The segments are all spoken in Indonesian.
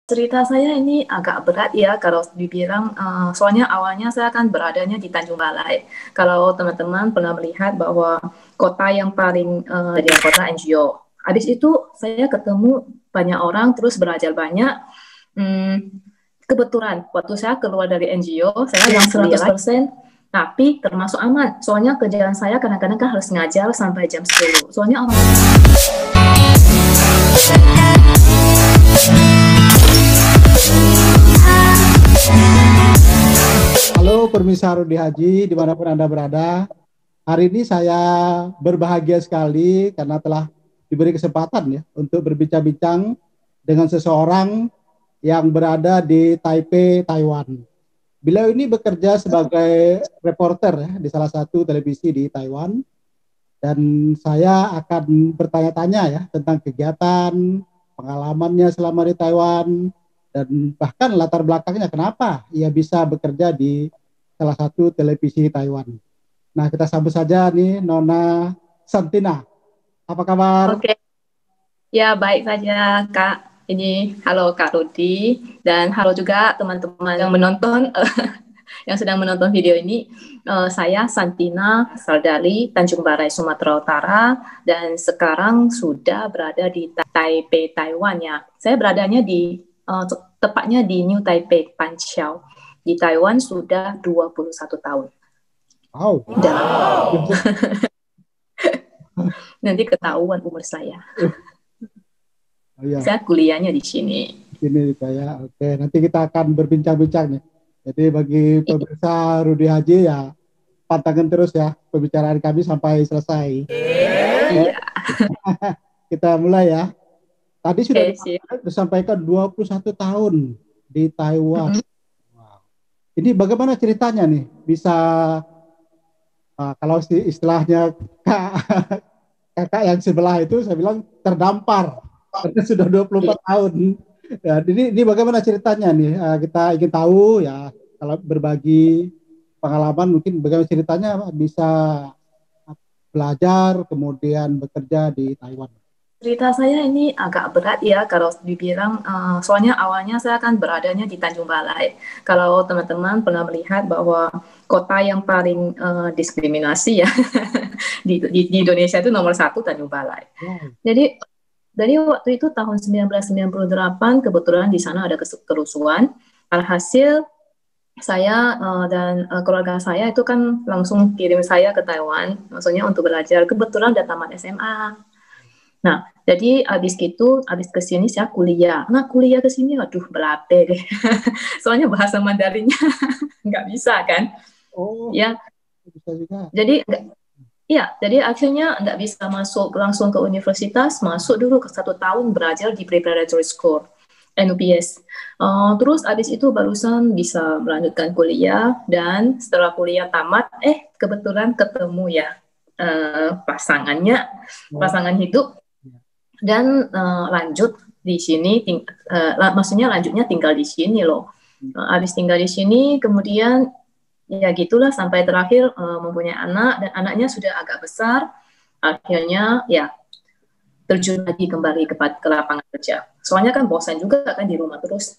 Cerita saya ini agak berat ya kalau dibilang, soalnya awalnya saya kan beradanya di Tanjung Balai. Kalau teman-teman pernah melihat bahwa kota yang paling jadi kota NGO. Habis itu saya ketemu banyak orang terus belajar banyak. Hmm, Kebetulan waktu saya keluar dari NGO, saya yang 100%, tapi termasuk aman. Soalnya kerjaan saya kadang-kadang kan harus ngajar sampai jam 10. Soalnya orang Halo Permisa Rudi Haji, dimanapun Anda berada. Hari ini saya berbahagia sekali karena telah diberi kesempatan ya untuk berbincang-bincang dengan seseorang yang berada di Taipei, Taiwan. Beliau ini bekerja sebagai reporter ya, di salah satu televisi di Taiwan. Dan saya akan bertanya-tanya ya tentang kegiatan, pengalamannya selama di Taiwan, dan bahkan latar belakangnya kenapa ia bisa bekerja di salah satu televisi Taiwan. Nah, kita sambut saja nih Nona Santina. Apa kabar? Oke, ya baik saja Kak. Ini halo Kak Rudi dan halo juga teman-teman yang menonton yang sedang menonton video ini. Saya Santina Saldali, Tanjung Balai, Sumatera Utara, dan sekarang sudah berada di Taipei, Taiwan ya. Saya beradanya di tepatnya di New Taipei, Panqiao. Di Taiwan sudah 21 tahun. Wow. Dan nanti ketahuan umur saya. Oh, iya. Saya kuliahnya di sini. Ini saya. Oke, nanti kita akan berbincang-bincang nih. Jadi bagi pemirsa Rudi Haji ya, pantengin terus ya pembicaraan kami sampai selesai. Iya. Kita mulai ya. Tadi sudah Sip. disampaikan 21 tahun di Taiwan. Wow. Ini bagaimana ceritanya nih bisa kalau istilahnya kakak yang sebelah itu saya bilang terdampar karena sudah 24 tahun. Ya, ini bagaimana ceritanya nih? Kita ingin tahu ya kalau berbagi pengalaman mungkin bagaimana ceritanya bisa belajar kemudian bekerja di Taiwan. Cerita saya ini agak berat ya kalau dibilang, soalnya awalnya saya kan beradanya di Tanjung Balai. Kalau teman-teman pernah melihat bahwa kota yang paling diskriminasi ya di Indonesia itu nomor satu Tanjung Balai. Wow. Jadi dari waktu itu tahun 1998 kebetulan di sana ada kerusuhan. Alhasil saya dan keluarga saya itu kan langsung kirim saya ke Taiwan, maksudnya untuk belajar. Kebetulan udah tamat SMA. Nah, jadi habis ke sini saya kuliah. Nah, kuliah ke sini, waduh, belape deh. Soalnya bahasa Mandarinnya nggak bisa kan. Oh, Ya, bisa juga. jadi jadi akhirnya nggak bisa masuk langsung ke universitas, masuk dulu ke 1 tahun belajar di preparatory school, NUPS. Terus habis itu barusan bisa melanjutkan kuliah, dan setelah kuliah tamat, kebetulan ketemu ya pasangan hidup, dan lanjut di sini, maksudnya lanjutnya tinggal di sini loh. Habis tinggal di sini, kemudian ya gitulah sampai terakhir mempunyai anak, dan anaknya sudah agak besar. Akhirnya ya terjun lagi kembali ke lapangan kerja. Soalnya kan bosan juga kan di rumah terus.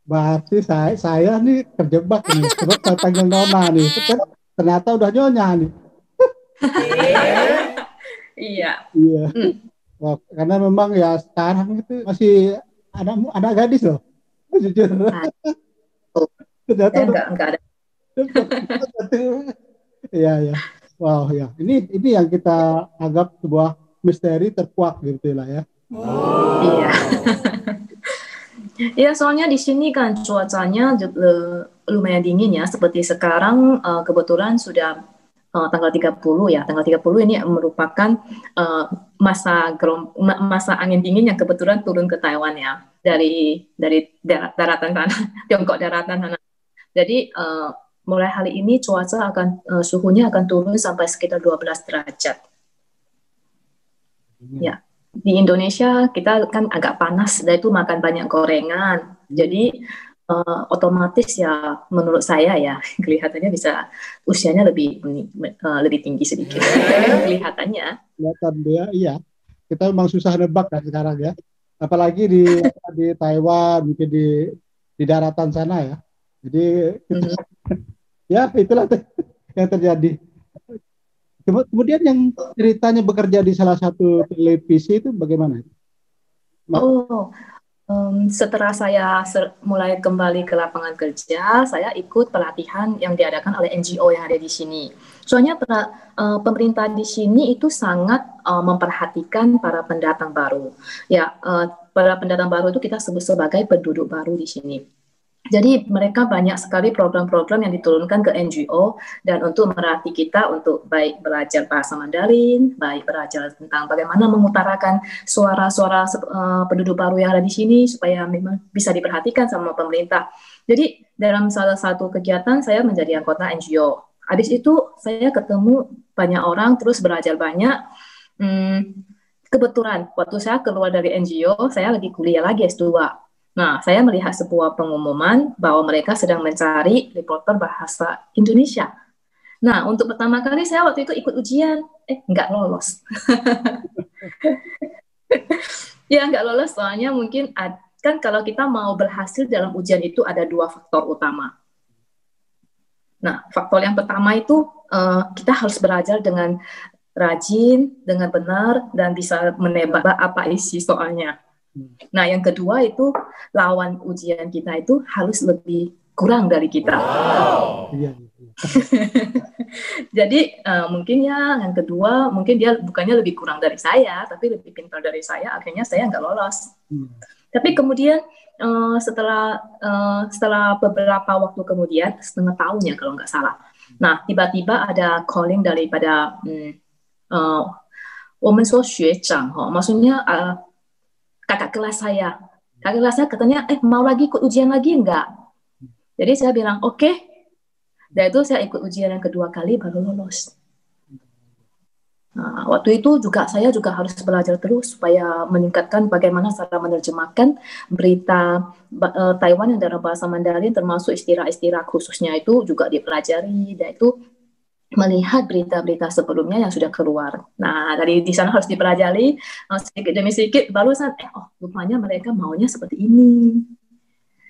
Berarti saya nih terjebak nih, sebab saya panggil Nona nih, ternyata udah nyonya nih. Iya. Iya. Wah, karena memang ya sekarang itu masih ada gadis loh, jujur. Ternyata Saya udah nggak ada. Iya ya. Wow ya. Ini yang kita anggap sebuah misteri terkuak gitu lah ya. Iya. Ya, soalnya di sini kan cuacanya lumayan dingin ya. Seperti sekarang kebetulan sudah tanggal 30 ya. Tanggal 30 ini merupakan masa angin dingin yang kebetulan turun ke Taiwan ya. Dari daratan sana, Tiongkok daratan sana. Jadi mulai hari ini suhunya akan turun sampai sekitar 12 derajat. Ya. Di Indonesia kita kan agak panas, dan itu makan banyak gorengan. Jadi otomatis ya menurut saya ya kelihatannya bisa usianya lebih tinggi sedikit kelihatannya. Kelihatan dia, iya. Kita memang susah nebak kan sekarang ya. apalagi di Taiwan, mungkin di daratan sana ya. Jadi kita, Mhm. ya itulah yang terjadi. Kemudian yang ceritanya bekerja di salah satu televisi itu bagaimana? Oh, setelah saya mulai kembali ke lapangan kerja, saya ikut pelatihan yang diadakan oleh NGO yang ada di sini. Soalnya pemerintah di sini itu sangat memperhatikan para pendatang baru. Ya, para pendatang baru itu kita sebut sebagai penduduk baru di sini. Jadi mereka banyak sekali program-program yang diturunkan ke NGO dan untuk melatih kita untuk baik belajar bahasa Mandarin, baik belajar tentang bagaimana mengutarakan suara-suara penduduk baru yang ada di sini supaya memang bisa diperhatikan sama pemerintah. Jadi dalam salah satu kegiatan saya menjadi anggota NGO. Habis itu saya ketemu banyak orang terus belajar banyak. Hmm, Kebetulan waktu saya keluar dari NGO, saya lagi kuliah lagi S2. Nah, saya melihat sebuah pengumuman bahwa mereka sedang mencari reporter bahasa Indonesia. Nah, untuk pertama kali saya waktu itu ikut ujian, nggak lolos. Ya, nggak lolos soalnya mungkin kan kalau kita mau berhasil dalam ujian itu ada dua faktor utama. Nah, faktor yang pertama itu kita harus belajar dengan rajin, dengan benar, dan bisa menebak apa isi soalnya. Nah, yang kedua itu lawan ujian kita itu harus lebih kurang dari kita. Wow. Iya, iya. Jadi mungkin ya yang kedua mungkin dia bukannya lebih kurang dari saya, tapi lebih pintar dari saya. Akhirnya saya nggak lolos. Tapi kemudian setelah beberapa waktu kemudian, setengah tahun ya kalau nggak salah. Nah, tiba-tiba ada calling daripada Women So Xuecang, maksudnya kakak kelas saya. Kakak kelas saya katanya, mau lagi ikut ujian lagi enggak? Jadi saya bilang, oke. Dan itu saya ikut ujian yang kedua kali baru lolos. Nah, waktu itu juga saya juga harus belajar terus supaya meningkatkan bagaimana cara menerjemahkan berita Taiwan yang dalam bahasa Mandarin, termasuk istilah-istilah khususnya itu juga dipelajari. Dan itu melihat berita-berita sebelumnya yang sudah keluar. Nah, dari di sana harus dipelajari sedikit demi sedikit, barusan rupanya mereka maunya seperti ini.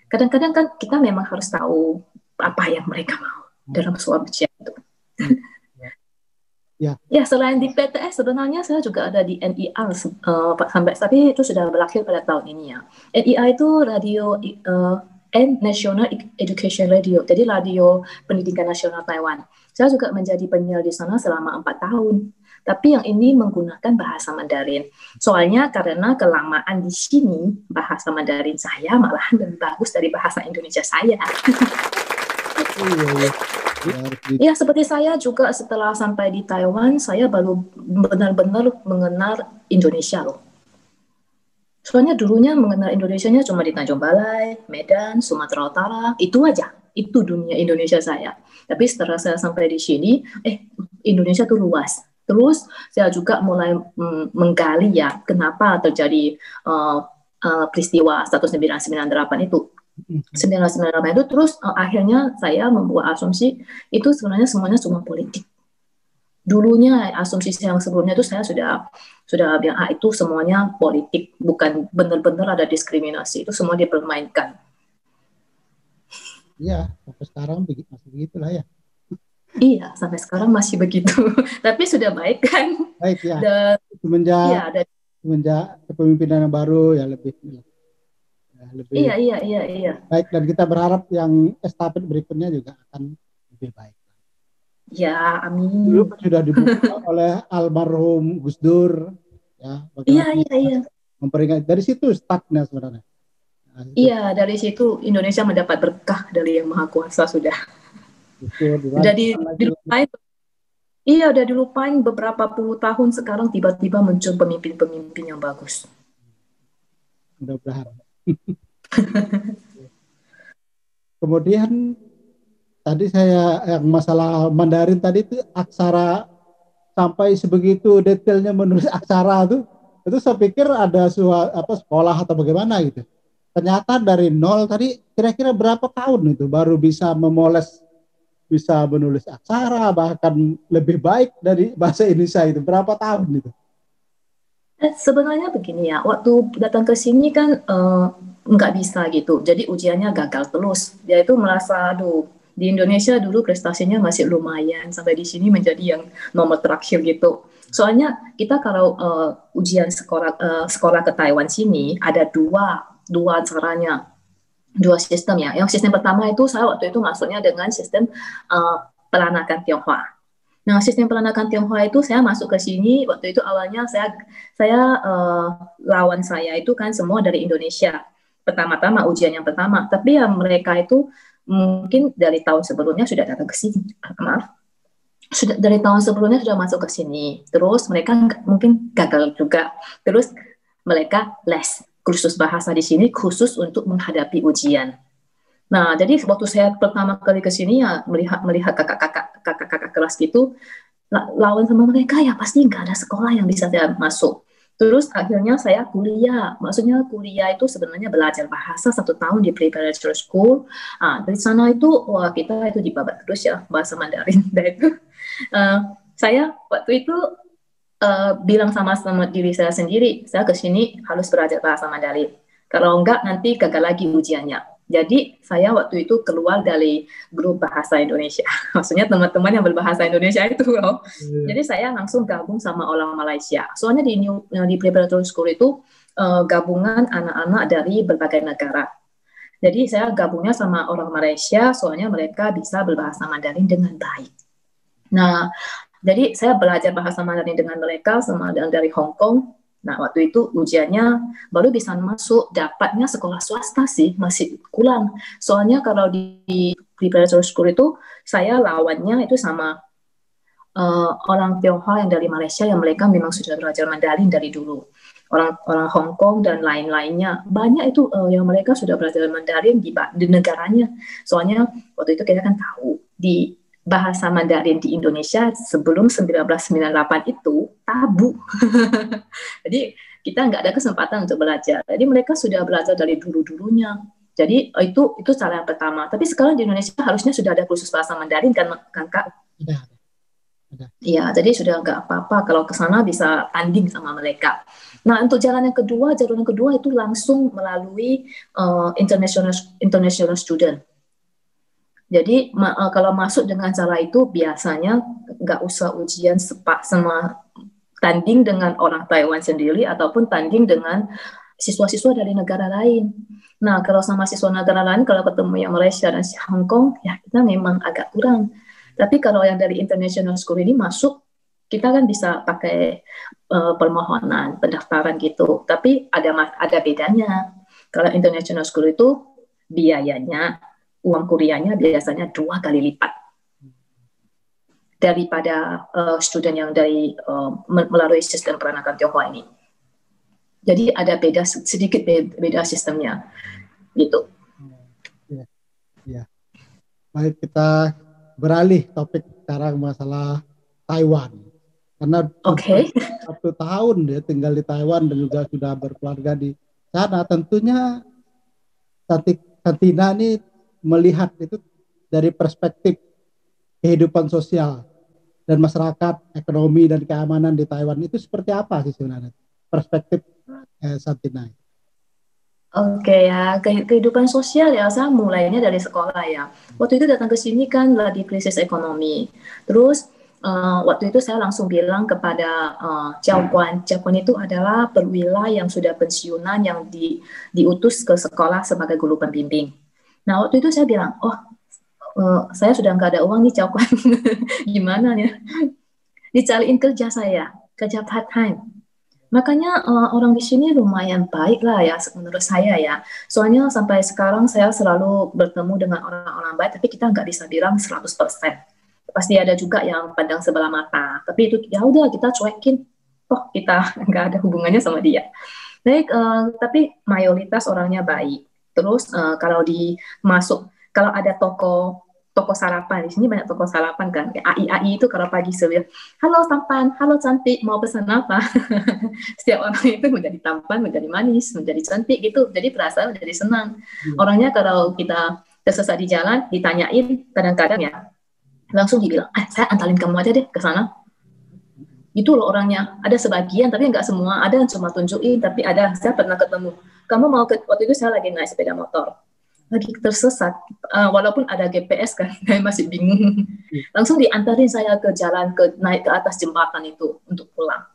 Kadang-kadang kan kita memang harus tahu apa yang mereka mau dalam sebuah ujian itu. Ya, selain di PTS sebenarnya saya juga ada di NIR sampai tapi itu sudah berakhir pada tahun ini ya. NIR itu radio National Education Radio, jadi radio pendidikan nasional Taiwan. Saya juga menjadi penyiar di sana selama 4 tahun. Tapi yang ini menggunakan bahasa Mandarin. Soalnya karena kelamaan di sini, bahasa Mandarin saya malahan lebih bagus dari bahasa Indonesia saya. Ya, seperti saya juga setelah sampai di Taiwan, saya baru benar-benar mengenal Indonesia loh. Soalnya dulunya mengenal Indonesianya cuma di Tanjung Balai, Medan, Sumatera Utara, itu aja. Itu dunia Indonesia saya. Tapi setelah saya sampai di sini, Indonesia tuh luas. Terus saya juga mulai menggali ya, kenapa terjadi peristiwa 1998 itu. 1998 itu terus akhirnya saya membuat asumsi itu sebenarnya semuanya cuma politik. Dulunya asumsi yang sebelumnya itu saya sudah bilang itu semuanya politik, bukan benar-benar ada diskriminasi, itu semua dipermainkan. Iya, sampai sekarang masih begitulah ya. Iya, sampai sekarang masih begitu. Tapi sudah baik kan? Baik ya. Semenjak kepemimpinan yang baru ya lebih. Iya. Baik, dan kita berharap yang estafet berikutnya juga akan lebih baik. Ya, amin. Dulu sudah dibuka oleh almarhum Gus Dur, ya. Iya. Memperingati dari situ startnya sebenarnya. Iya, dari situ Indonesia mendapat berkah dari Yang Maha Kuasa sudah. Udah dilupain beberapa puluh tahun, sekarang tiba-tiba muncul pemimpin-pemimpin yang bagus. Mudah-mudahan. Kemudian tadi saya yang masalah Mandarin tadi itu aksara sampai sebegitu detailnya menulis aksara itu saya pikir ada sekolah atau bagaimana gitu. Ternyata dari nol tadi kira-kira berapa tahun itu baru bisa memoles, bisa menulis aksara bahkan lebih baik dari bahasa Indonesia itu berapa tahun itu? Sebenarnya begini ya, waktu datang ke sini kan nggak bisa gitu, jadi ujiannya gagal terus. Dia itu merasa, aduh, di Indonesia dulu prestasinya masih lumayan, sampai di sini menjadi yang nomor terakhir gitu. Soalnya kita kalau ujian sekolah ke Taiwan sini ada dua caranya, dua sistem ya. Yang sistem pertama itu saya waktu itu masuknya dengan sistem peranakan Tionghoa. Nah, sistem peranakan Tionghoa itu saya masuk ke sini waktu itu awalnya saya lawan saya itu kan semua dari Indonesia. Pertama-tama ujian yang pertama, tapi ya mereka itu mungkin dari tahun sebelumnya sudah datang ke sini. Maaf, sudah dari tahun sebelumnya sudah masuk ke sini. Terus mereka mungkin gagal juga. Terus mereka les kursus bahasa di sini khusus untuk menghadapi ujian. Nah, jadi waktu saya pertama kali ke sini ya melihat kakak-kakak kelas gitu, lawan sama mereka ya pasti nggak ada sekolah yang bisa saya masuk. Terus akhirnya saya kuliah, maksudnya kuliah itu sebenarnya belajar bahasa 1 tahun di preparatory school. Dari sana itu wah kita itu dibabat terus ya bahasa Mandarin. Dan itu saya waktu itu bilang sama diri saya sendiri, saya ke sini harus belajar bahasa Mandarin. Kalau enggak nanti gagal lagi ujiannya. Jadi saya waktu itu keluar dari grup bahasa Indonesia. Maksudnya teman-teman yang berbahasa Indonesia itu loh. Jadi saya langsung gabung sama orang Malaysia. Soalnya di preparatory school itu gabungan anak-anak dari berbagai negara. Jadi saya gabungnya sama orang Malaysia, soalnya mereka bisa berbahasa Mandarin dengan baik. Nah, jadi saya belajar bahasa Mandarin dengan mereka sama dari Hong Kong. Nah, waktu itu ujiannya baru bisa masuk, dapatnya sekolah swasta sih, masih kurang. Soalnya kalau di preparatory school itu, saya lawannya itu sama orang Tionghoa yang dari Malaysia, yang mereka memang sudah belajar Mandarin dari dulu. Orang Hong Kong dan lain-lainnya, banyak itu yang mereka sudah belajar Mandarin di negaranya. Soalnya waktu itu kita kan tahu, di bahasa Mandarin di Indonesia sebelum 1998 itu tabu. Jadi kita nggak ada kesempatan untuk belajar. Jadi mereka sudah belajar dari dulu-dulunya. Jadi itu cara yang pertama. Tapi sekarang di Indonesia harusnya sudah ada kursus bahasa Mandarin kan Kak? Iya, jadi sudah nggak apa-apa kalau ke sana bisa tanding sama mereka. Nah, untuk jalan yang kedua itu langsung melalui international student. Jadi kalau masuk dengan cara itu biasanya nggak usah ujian sama tanding dengan orang Taiwan sendiri ataupun tanding dengan siswa-siswa dari negara lain. Nah, kalau sama siswa negara lain, kalau ketemu yang Malaysia dan Hong Kong, ya kita memang agak kurang. Tapi kalau yang dari international school ini masuk, kita kan bisa pakai permohonan, pendaftaran gitu. Tapi ada bedanya. Kalau international school itu biayanya, uang kuliahnya biasanya 2 kali lipat daripada student yang dari melalui sistem peranakan Tionghoa ini. Jadi ada sedikit beda sistemnya, gitu. Ya. Baik, kita beralih topik sekarang masalah Taiwan. Karena 1 tahun dia tinggal di Taiwan dan juga sudah berkeluarga di sana. Tentunya Santina ini melihat itu dari perspektif kehidupan sosial dan masyarakat, ekonomi dan keamanan di Taiwan itu seperti apa sih sebenarnya perspektif Santina? Oke ya, kehidupan sosial ya, saya mulainya dari sekolah ya. Waktu itu datang ke sini kan lagi krisis ekonomi. Terus waktu itu saya langsung bilang kepada Jiaoguan itu adalah perwira yang sudah pensiunan yang diutus ke sekolah sebagai guru pembimbing. Nah waktu itu saya bilang, saya sudah nggak ada uang nih Jiaoguan, gimana ya? Dicariin kerja part time. Makanya orang di sini lumayan baik lah ya menurut saya ya. Soalnya sampai sekarang saya selalu bertemu dengan orang-orang baik, tapi kita nggak bisa bilang 100%. Pasti ada juga yang pandang sebelah mata. Tapi itu ya udah kita cuekin. Toh kita nggak ada hubungannya sama dia. Baik, tapi mayoritas orangnya baik. Terus kalau ada toko sarapan, di sini banyak toko sarapan kan, AI itu kalau pagi sebelah, halo tampan, halo cantik, mau pesan apa? Setiap orang itu menjadi tampan, menjadi manis, menjadi cantik gitu, jadi perasaan menjadi senang. Orangnya kalau kita tersesat di jalan, ditanyain kadang-kadang ya, langsung dibilang, saya antarin kamu aja deh ke sana. Itu loh orangnya. Ada sebagian, tapi nggak semua. Ada yang cuma tunjukin, tapi ada. Saya pernah ketemu. Kamu mau waktu itu saya lagi naik sepeda motor. Lagi tersesat. Walaupun ada GPS kan, saya masih bingung. Langsung diantarin saya ke jalan, naik ke atas jembatan itu untuk pulang.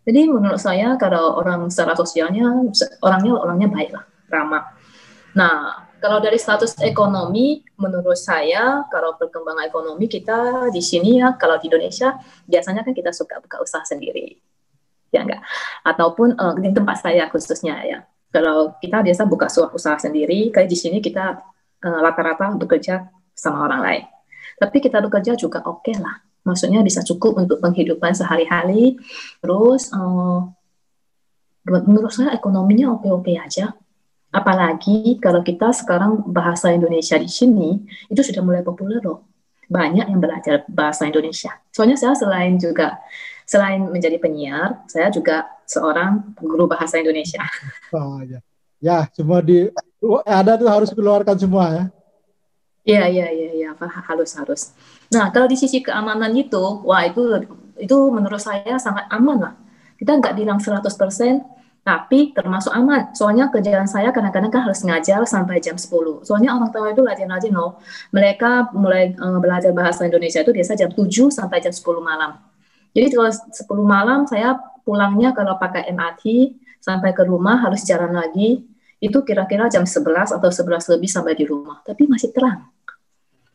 Jadi menurut saya kalau orang secara sosialnya, orangnya baik lah, ramah. Nah, kalau dari status ekonomi, menurut saya kalau perkembangan ekonomi kita di sini ya, kalau di Indonesia biasanya kan kita suka buka usaha sendiri, ya enggak? Ataupun di tempat saya khususnya ya, kalau kita biasa buka usaha sendiri, kayak di sini kita rata-rata bekerja sama orang lain. Tapi kita bekerja juga oke lah, maksudnya bisa cukup untuk penghidupan sehari-hari. Terus menurut saya ekonominya oke-oke aja. Apalagi kalau kita sekarang bahasa Indonesia di sini itu sudah mulai populer loh. Banyak yang belajar bahasa Indonesia. Soalnya saya selain menjadi penyiar, saya juga seorang guru bahasa Indonesia. Oh ya, ya semua ada tuh harus keluarkan semua ya. Iya, harus. Nah, kalau di sisi keamanan itu, wah itu menurut saya sangat aman lah. Kita nggak bilang 100%, tapi termasuk aman. Soalnya kerjaan saya kadang-kadang kan harus ngajar sampai jam 10. Soalnya orang tua itu rajin-rajin loh. Mereka mulai belajar bahasa Indonesia itu biasa jam 7 sampai jam 10 malam. Jadi kalau 10 malam saya pulangnya kalau pakai MRT sampai ke rumah harus jalan lagi. Itu kira-kira jam 11 atau 11 lebih sampai di rumah. Tapi masih terang.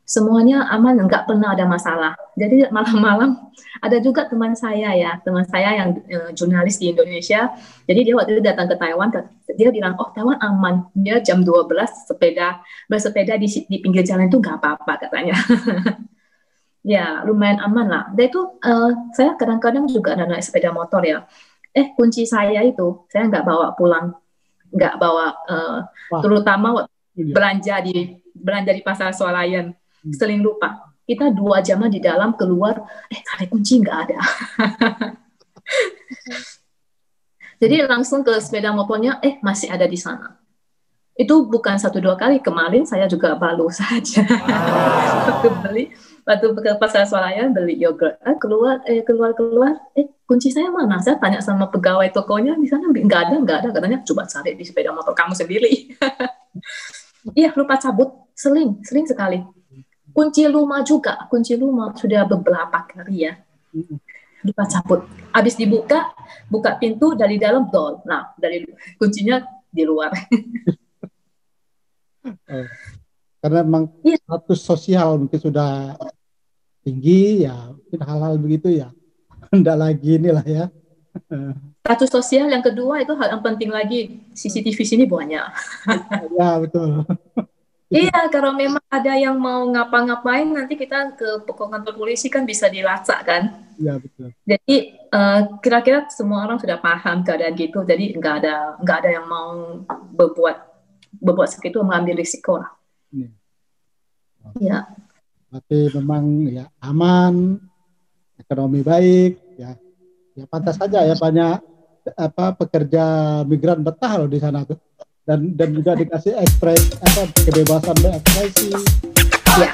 Semuanya aman, nggak pernah ada masalah. Jadi malam-malam ada juga teman saya yang jurnalis di Indonesia. Jadi dia waktu itu datang ke Taiwan, dia bilang, oh Taiwan aman. Dia jam 12 bersepeda di pinggir jalan itu nggak apa-apa katanya. Ya, lumayan aman lah. Dan itu saya kadang-kadang juga ada naik sepeda motor ya. Kunci saya itu saya nggak bawa pulang, nggak bawa, terutama belanja di pasar swalayan. Sering lupa. Kita 2 jam di dalam keluar, tali kunci nggak ada. Jadi langsung ke sepeda motornya, masih ada di sana. Itu bukan 1-2 kali. Kemarin saya juga baru saja. Waktu ke pasar swalayan beli yogurt. Keluar, kunci saya mana? Saya tanya sama pegawai tokonya, di sana nggak ada. Katanya, coba cari di sepeda motor kamu sendiri. Iya, lupa cabut. Sering sekali. Kunci rumah sudah beberapa kali ya. Lupa cabut. Habis buka pintu dari dalam door. Nah, dari kuncinya di luar. Karena memang status sosial mungkin sudah tinggi ya, mungkin hal-hal begitu ya. Enggak lagi inilah ya. Status sosial yang kedua itu hal yang penting lagi. CCTV sini banyak. Ya, betul. Iya, kalau memang ada yang mau ngapa-ngapain, nanti kita ke kantor polisi kan bisa dilacak kan. Iya, betul. Jadi kira-kira semua orang sudah paham keadaan gitu, jadi nggak ada yang mau berbuat segitu, mengambil risiko lah. Iya. Tapi memang ya aman, ekonomi baik, ya pantas saja ya banyak pekerja migran betah loh di sana tuh. Dan juga dikasih kebebasan berekspresi. Ya.